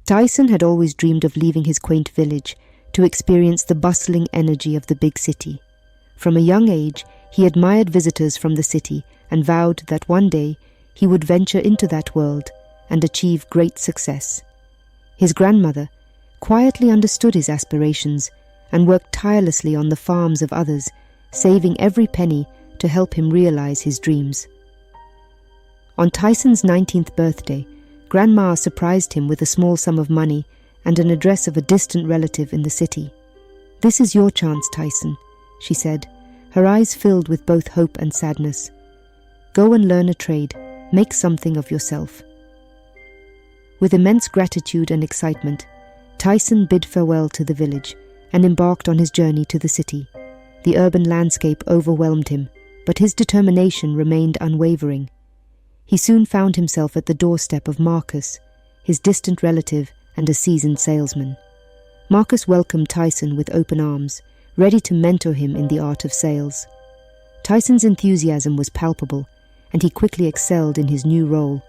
Tyson had always dreamed of leaving his quaint village to experience the bustling energy of the big city. From a young age, he admired visitors from the city and vowed that one day he would venture into that world and achieve great success. His grandmother quietly understood his aspirations and worked tirelessly on the farms of others, saving every penny to help him realize his dreams. On Tyson's 19th birthday, Grandma surprised him with a small sum of money and an address of a distant relative in the city. "This is your chance, Tyson," she said, her eyes filled with both hope and sadness. "Go and learn a trade. Make something of yourself." With immense gratitude and excitement, Tyson bid farewell to the village and embarked on his journey to the city. The urban landscape overwhelmed him, but his determination remained unwavering. He soon found himself at the doorstep of Marcus, his distant relative and a seasoned salesman. Marcus welcomed Tyson with open arms, ready to mentor him in the art of sales. Tyson's enthusiasm was palpable, and he quickly excelled in his new role.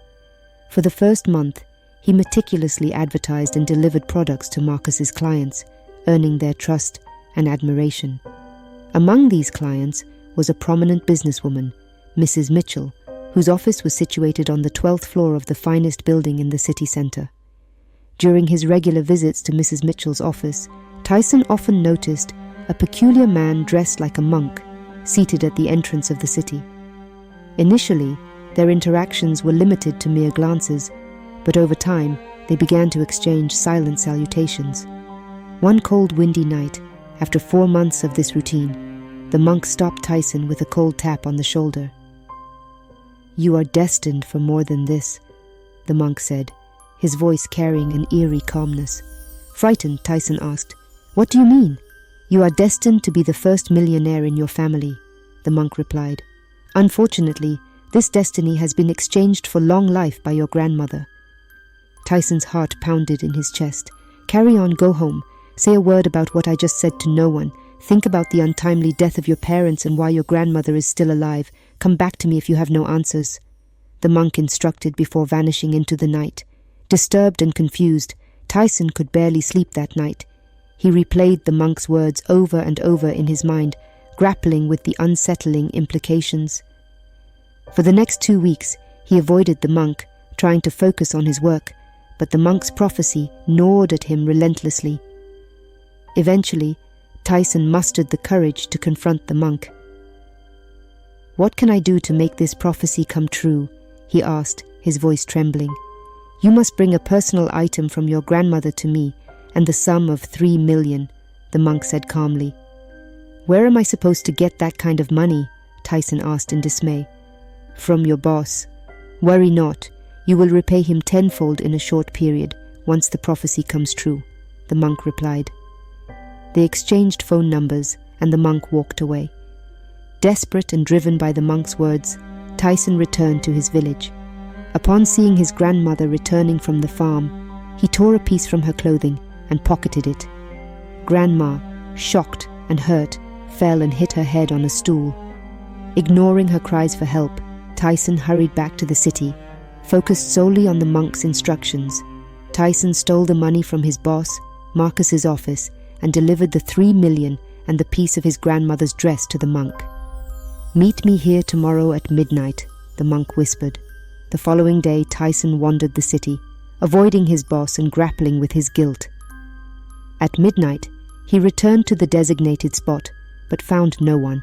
For the first month, he meticulously advertised and delivered products to Marcus's clients, earning their trust and admiration. Among these clients was a prominent businesswoman, Mrs. Mitchell, whose office was situated on the 12th floor of the finest building in the city centre. During his regular visits to Mrs. Mitchell's office, Tyson often noticed a peculiar man dressed like a monk, seated at the entrance of the city. Initially, their interactions were limited to mere glances, but over time, they began to exchange silent salutations. One cold, windy night, after 4 months of this routine, the monk stopped Tyson with a cold tap on the shoulder. "You are destined for more than this," the monk said, his voice carrying an eerie calmness. Frightened, Tyson asked, "What do you mean?" "You are destined to be the first millionaire in your family," the monk replied. "Unfortunately, this destiny has been exchanged for long life by your grandmother." Tyson's heart pounded in his chest. "Carry on, go home. Say a word about what I just said to no one. Think about the untimely death of your parents and why your grandmother is still alive. Come back to me if you have no answers," the monk instructed before vanishing into the night. Disturbed and confused, Tyson could barely sleep that night. He replayed the monk's words over and over in his mind, grappling with the unsettling implications. For the next 2 weeks, he avoided the monk, trying to focus on his work, but the monk's prophecy gnawed at him relentlessly. Eventually, Tyson mustered the courage to confront the monk. "What can I do to make this prophecy come true?" he asked, his voice trembling. "You must bring a personal item from your grandmother to me, and the sum of 3 million, the monk said calmly. "Where am I supposed to get that kind of money?" Tyson asked in dismay. "From your boss. Worry not, you will repay him tenfold in a short period, once the prophecy comes true," the monk replied. They exchanged phone numbers, and the monk walked away. Desperate and driven by the monk's words, Tyson returned to his village. Upon seeing his grandmother returning from the farm, he tore a piece from her clothing and pocketed it. Grandma, shocked and hurt, fell and hit her head on a stool. Ignoring her cries for help, Tyson hurried back to the city, focused solely on the monk's instructions. Tyson stole the money from his boss, Marcus's office, and delivered the 3 million and the piece of his grandmother's dress to the monk. "Meet me here tomorrow at midnight," the monk whispered. The following day, Tyson wandered the city, avoiding his boss and grappling with his guilt. At midnight, he returned to the designated spot, but found no one.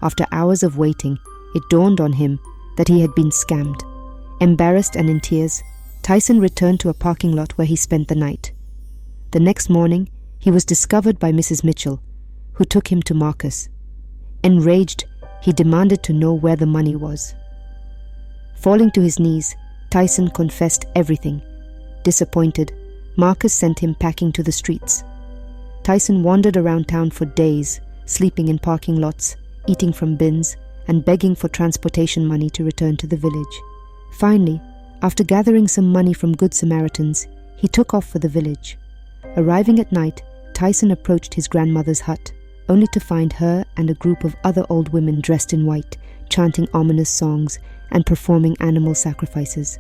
After hours of waiting, it dawned on him that he had been scammed. Embarrassed and in tears, Tyson returned to a parking lot where he spent the night. The next morning, he was discovered by Mrs. Mitchell, who took him to Marcus. Enraged, he demanded to know where the money was. Falling to his knees, Tyson confessed everything. Disappointed, Marcus sent him packing to the streets. Tyson wandered around town for days, sleeping in parking lots, eating from bins, and begging for transportation money to return to the village. Finally, after gathering some money from Good Samaritans, he took off for the village. Arriving at night, Tyson approached his grandmother's hut, only to find her and a group of other old women dressed in white, chanting ominous songs and performing animal sacrifices.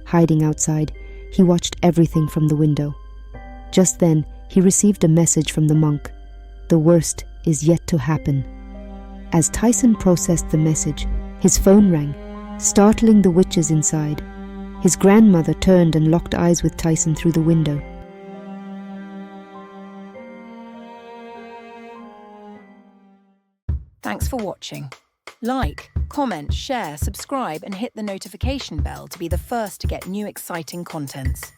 Hiding outside, He watched everything from the window. Just then, he received a message from the monk. The worst is yet to happen. As Tyson processed the message, his phone rang, startling the witches inside. His grandmother turned and locked eyes with Tyson through the window. Thanks for watching. Like, comment, share, subscribe, and hit the notification bell to be the first to get new exciting contents.